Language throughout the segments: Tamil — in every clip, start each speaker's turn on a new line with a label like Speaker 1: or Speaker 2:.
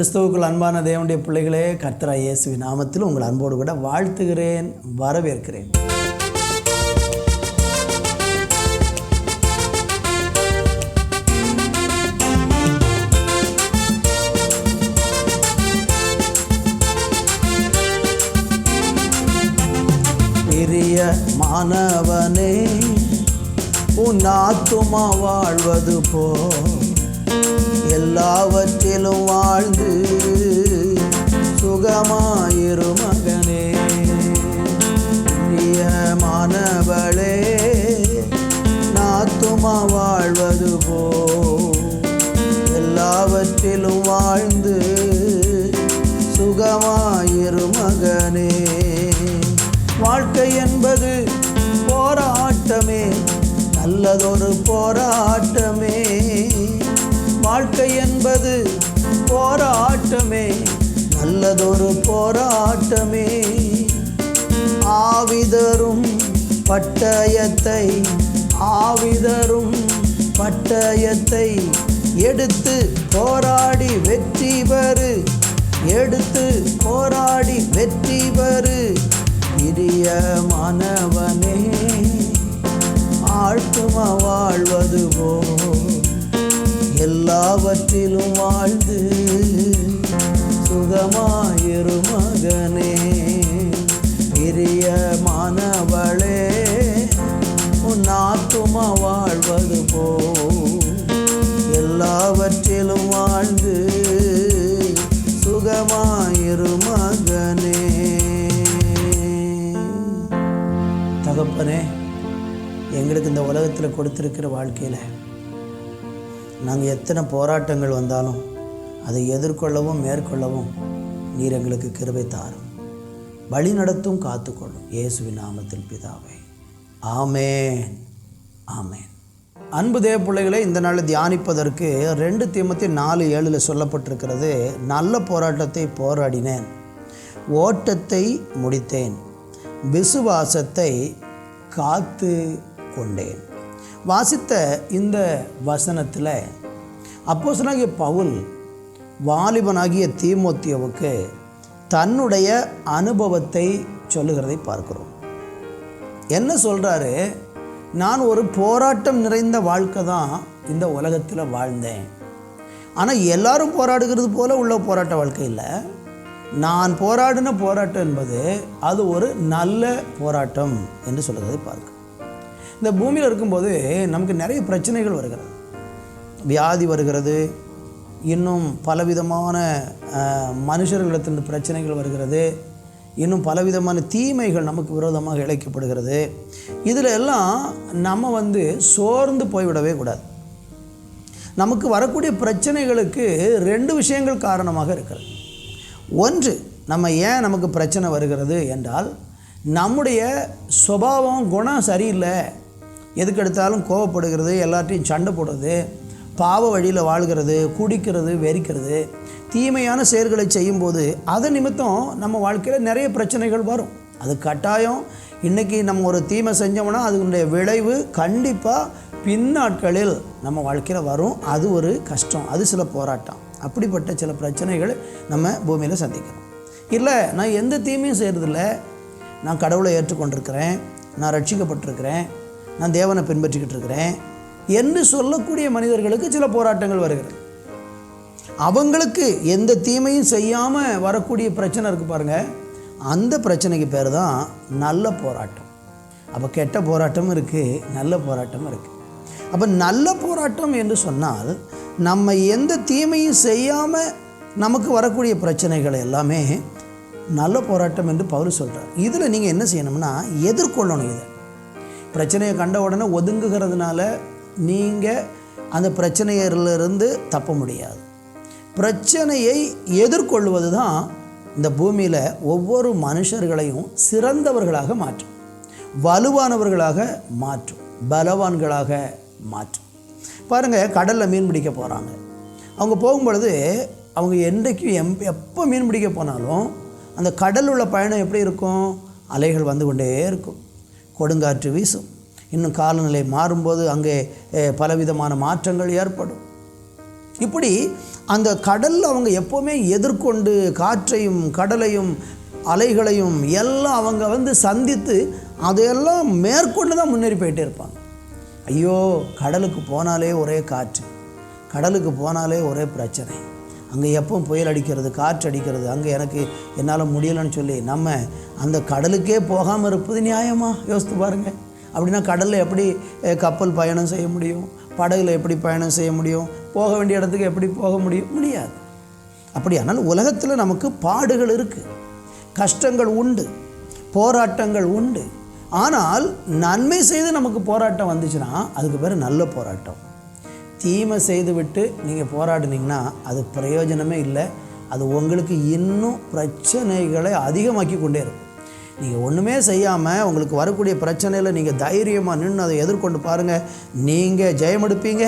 Speaker 1: கிறிஸ்துவுக்குள் அன்பான தேவனுடைய பிள்ளைகளே, கர்த்தராகிய இயேசுவின் நாமத்தில் உங்கள் அன்போடு கூட வாழ்த்துகிறேன், வரவேற்கிறேன். பிரியமானவனே, உன் ஆத்துமா வாழ்வது போல் எல்லாவற்றிலும் வாழ்ந்து சுகமாயிரு மகனே. பிரியமானவளே, ஆத்துமா வாழ்வது போல் எல்லாவற்றிலும் வாழ்ந்து சுகமாயிரு மகனே. வாழ்க்கை என்பது போராட்டமே, நல்லதொரு போராட்டமே. வாழ்க்கை என்பது போராட்டமே, நல்லதொரு போராட்டமே. ஆவிதரும் பட்டயத்தை, ஆவிதரும் பட்டயத்தை எடுத்து போராடி வெற்றி பெறு, எடுத்து போராடி வெற்றி பெறு. பிரியமானவனே, ஆழ்த்துமா வாழ்வது போல் எல்லாவற்றிலும் வாழ்ந்து சுகமாயிரு மகனே. பிரியமானவளே, உன் ஆத்துமா வாழ்வது போல் எல்லாவற்றிலும் வாழ்ந்து சுகமாயிரு மகனே. தகப்பனே, எங்களுக்கு இந்த உலகத்தில் கொடுத்திருக்கிற வாழ்க்கையில் நாங்கள் எத்தனை போராட்டங்கள் வந்தாலும் அதை எதிர்கொள்ளவும் மேற்கொள்ளவும் நீர் எங்களுக்கு கிருபை தாரும், வழி நடத்தும், காத்துக்கொள்ளும். இயேசுவின் நாமத்தில் பிதாவே, ஆமேன், ஆமேன். அன்பு தேவ பிள்ளைகளை, இந்த நாள் தியானிப்பதற்கு 2 தீமோத்தேயு 4:7 சொல்லப்பட்டிருக்கிறது. நல்ல போராட்டத்தை போராடினேன், ஓட்டத்தை முடித்தேன், விசுவாசத்தை காத்து கொண்டேன். வாசித்த இந்த வசனத்தில் அப்போஸ்தலனாகிய பவுல் வாலிபனாகிய தீமோத்தேயுவுக்கு தன்னுடைய அனுபவத்தை சொல்லுகிறதை பார்க்கிறோம். என்ன சொல்கிறாரு? நான் ஒரு போராட்டம் நிறைந்த வாழ்க்கை தான் இந்த உலகத்தில் வாழ்ந்தேன். ஆனால் எல்லாரும் போராடுகிறது போல உள்ள போராட்ட வாழ்க்கை இல்லை. நான் போராடின போராட்டம் என்பது அது ஒரு நல்ல போராட்டம் என்று சொல்லுகிறதை பார்க்கிறோம். இந்த பூமியில் இருக்கும்போது நமக்கு நிறைய பிரச்சனைகள் வருகிறது, வியாதி வருகிறது, இன்னும் பலவிதமான மனுஷர்களிடத்திலிருந்து பிரச்சனைகள் வருகிறது, இன்னும் பலவிதமான தீமைகள் நமக்கு விரோதமாக இழைக்கப்படுகிறது. இதில் எல்லாம் நம்ம சோர்ந்து போய்விடவே கூடாது. நமக்கு வரக்கூடிய பிரச்சனைகளுக்கு 2 விஷயங்கள் காரணமாக இருக்கிறது. ஒன்று, நமக்கு பிரச்சனை வருகிறது என்றால் நம்முடைய சுபாவம், குணம் சரியில்லை, எதுக்கெடுத்தாலும் கோபப்படுகிறது, எல்லாத்தையும் சண்டை போடுறது, பாவ வழியில் வாழ்கிறது, குடிக்கிறது, வெறிக்கிறது, தீமையான செயல்களை செய்யும்போது அது நிமித்தம் நம்ம வாழ்க்கையில் நிறைய பிரச்சனைகள் வரும். அது கட்டாயம். இன்றைக்கி நம்ம ஒரு தீமை செஞ்சோம்னா அதனுடைய விளைவு கண்டிப்பாக பின்னாட்களில் நம்ம வாழ்க்கையில் வரும். அது ஒரு கஷ்டம், அது சில போராட்டம். அப்படிப்பட்ட சில பிரச்சனைகள் நம்ம பூமியில் சந்திக்கிறோம். இல்லை, நான் எந்த தீமையும் செய்கிறதில்ல, நான் கடவுளை ஏற்றுக்கொண்டிருக்கிறேன், நான் ரட்சிக்கப்பட்டிருக்கிறேன், நான் தேவனை பின்பற்றிக்கிட்டு இருக்கிறேன் என்று சொல்லக்கூடிய மனிதர்களுக்கு சில போராட்டங்கள் வருகிறது. அவங்களுக்கு எந்த தீமையும் செய்யாமல் வரக்கூடிய பிரச்சனை இருக்குது பாருங்கள், அந்த பிரச்சனைக்கு பேர் தான் நல்ல போராட்டம். அப்போ கெட்ட போராட்டமும் இருக்குது, நல்ல போராட்டமும் இருக்குது. அப்போ நல்ல போராட்டம் என்று சொன்னால் நம்ம எந்த தீமையும் செய்யாமல் நமக்கு வரக்கூடிய பிரச்சனைகள் எல்லாமே நல்ல போராட்டம் என்று பவுல் சொல்கிறார். இதில் நீங்கள் என்ன செய்யணும்னா எதிர்கொள்ளணும். இதை பிரச்சனையை கண்ட உடனே ஒதுங்குகிறதுனால நீங்கள் அந்த பிரச்சனையிலிருந்து தப்ப முடியாது. பிரச்சனையை எதிர்கொள்வது தான் இந்த பூமியில் ஒவ்வொரு மனுஷர்களையும் சிறந்தவர்களாக மாற்றும், வலுவானவர்களாக மாற்றும், பலவான்களாக மாற்றும். பாருங்கள், கடலில் மீன் பிடிக்க போகிறாங்க. அவங்க போகும்பொழுது அவங்க என்றைக்கும் எப்போ மீன் பிடிக்க போனாலும் அந்த கடல் உள்ள பயணம் எப்படி இருக்கும்? அலைகள் வந்து கொண்டே இருக்கும், கொடுங்காற்று வீசும், இன்னும் காலநிலை மாறும்போது அங்கே பலவிதமான மாற்றங்கள் ஏற்படும். இப்படி அந்த கடலில் அவங்க எப்போவுமே எதிர்கொண்டு காற்றையும் கடலையும் அலைகளையும் எல்லாம் அவங்க சந்தித்து அதையெல்லாம் மேற்கொண்டு தான் முன்னேறி போயிட்டே இருப்பாங்க. ஐயோ, கடலுக்கு போனாலே ஒரே காற்று, கடலுக்கு போனாலே ஒரே பிரச்சனை, அங்கே எப்பவும் புயல் அடிக்கிறது, காற்று அடிக்கிறது, அங்கே என்னால் முடியலைன்னு சொல்லி நம்ம அந்த கடலுக்கே போகாமல் இருப்பது நியாயமா? யோசித்து பாருங்கள். அப்படின்னா கடலில் எப்படி கப்பல் பயணம் செய்ய முடியும்? படகுல எப்படி பயணம் செய்ய முடியும்? போக வேண்டிய இடத்துக்கு எப்படி போக முடியாது. அப்படியானால் உலகத்தில் நமக்கு பாடுகள் இருக்குது, கஷ்டங்கள் உண்டு, போராட்டங்கள் உண்டு. ஆனால் நன்மை செய்து நமக்கு போராட்டம் வந்துச்சுன்னா அதுக்கு பேர் நல்ல போராட்டம். தீமை செய்து விட்டு நீங்கள் போராடினீங்கன்னா அது பிரயோஜனமே இல்லை. அது உங்களுக்கு இன்னும் பிரச்சனைகளை அதிகமாக்கி கொண்டே இருக்கும். நீங்கள் ஒன்றுமே செய்யாமல் உங்களுக்கு வரக்கூடிய பிரச்சனையில் நீங்கள் தைரியமாக நின்று அதை எதிர்கொண்டு பாருங்கள், நீங்கள் ஜெயமெடுப்பீங்க.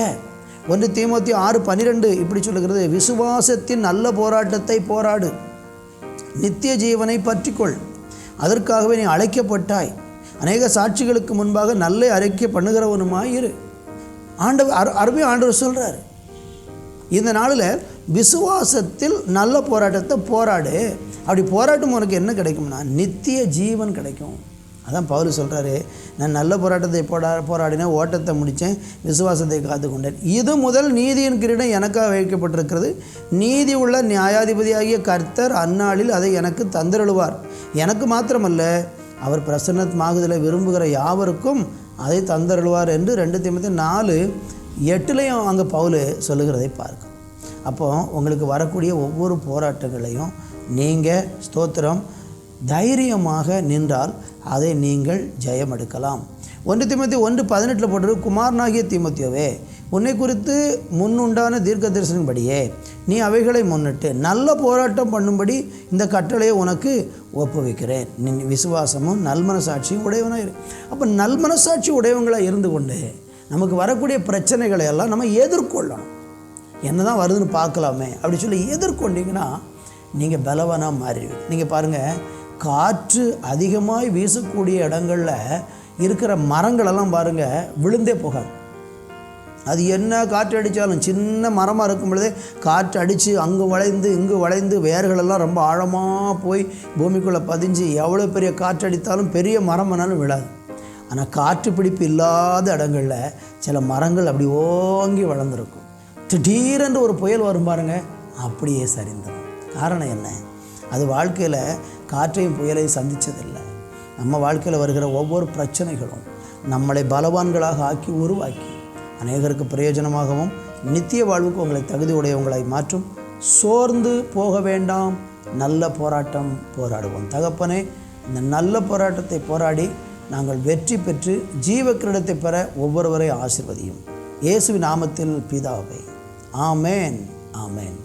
Speaker 1: 1 தீமோத்தேயு 6:12 இப்படி சொல்லுகிறது, விசுவாசத்தின் நல்ல போராட்டத்தை போராடு, நித்திய ஜீவனை பற்றிக்கொள், அதற்காகவே நீ அழைக்கப்பட்டாய், அநேக சாட்சிகளுக்கு முன்பாக நல்ல அறிக்கை பண்ணுகிறவனுமாய் இரு. அருமையாக ஆண்டவர் சொல்கிறார். இந்த நாளில் விசுவாசத்தில் நல்ல போராட்டத்தை போராடு. அப்படி போராட்டம் உனக்கு என்ன கிடைக்கும்னா நித்திய ஜீவன் கிடைக்கும். அதான் பவுல் சொல்கிறாரு, நான் நல்ல போராட்டத்தை போராடினேன், ஓட்டத்தை முடித்தேன், விசுவாசத்தை காத்து கொண்டேன். இது முதல் நீதியின் கிரீடம் எனக்காக வைக்கப்பட்டிருக்கிறது. நீதி உள்ள நியாயாதிபதியாகிய கர்த்தர் அந்நாளில் அதை எனக்கு தந்தருளுவார். எனக்கு மாத்திரமல்ல, அவர் பிரசன்னமாகுதலை விரும்புகிற யாவருக்கும் அதை தந்தருளுவார் என்று 2 தீமோத்தேயு 4:8 அங்கே பவுல் சொல்லுகிறதை பார்க்கும். அப்போ உங்களுக்கு வரக்கூடிய ஒவ்வொரு போராட்டங்களையும் நீங்கள் ஸ்தோத்திரம் தைரியமாக நின்றால் அதை நீங்கள் ஜெயம் எடுக்கலாம். 1 தீமோத்தேயு 1:18 போட்டு, குமாரனாகிய தீமோத்தேயுவே, உன்னை குறித்து முன்னுண்டான தீர்க்க தரிசனப்படியே நீ அவைகளை முன்னிட்டு நல்ல போராட்டம் பண்ணும்படி இந்த கட்டளையை உனக்கு ஒப்புவிக்கிறேன். நீ விசுவாசமும் நல்மனசாட்சியும் உடையவனாக இரு. அப்போ நல்மனசாட்சி உடையவங்களாக இருந்து கொண்டு நமக்கு வரக்கூடிய பிரச்சனைகளை எல்லாம் நம்ம எதிர்கொள்ளணும். என்ன தான் வருதுன்னு பார்க்கலாமே அப்படி சொல்லி எதிர்கொண்டீங்கன்னா நீங்கள் பலவானாக மாறிடுவீங்க. நீங்கள் பாருங்கள், காற்று அதிகமாக வீசக்கூடிய இடங்களில் இருக்கிற மரங்களெல்லாம் பாருங்கள் விழுந்தே போகாது. அது என்ன காற்று அடித்தாலும் சின்ன மரமாக இருக்கும் பொழுதே காற்று அடித்து அங்கே வளைந்து இங்கு வளைந்து வேர்களெல்லாம் ரொம்ப ஆழமாக போய் பூமிக்குள்ளே பதிஞ்சு எவ்வளோ பெரிய காற்று அடித்தாலும் பெரிய மரம்னாலும் விழாது. ஆனால் காற்று பிடிப்பு இல்லாத இடங்களில் சில மரங்கள் அப்படி ஓங்கி வளர்ந்துருக்கும். திடீரென்று ஒரு புயல் வரும் பாருங்க, அப்படியே சரிந்துடும். காரணம் என்ன? அது வாழ்க்கையில் காற்றையும் புயலையும் சந்தித்ததில்லை. நம்ம வாழ்க்கையில் வருகிற ஒவ்வொரு பிரச்சனைகளும் நம்மளை பலவான்களாக ஆக்கி உருவாக்கி அநேகருக்கு பிரயோஜனமாகவும் நித்திய வாழ்வுக்கு உங்களை தகுதி உடையவங்களாய் மாற்றும். சோர்ந்து போக வேண்டாம், நல்ல போராட்டம் போராடுவோம். தகப்பனே, இந்த நல்ல போராட்டத்தை போராடி நாங்கள் வெற்றி பெற்று ஜீவ கிரீடத்தை பெற ஒவ்வொருவரை ஆசீர்வதியும். இயேசுவின் நாமத்தில் பிதாவே, ஆமேன், ஆமேன்.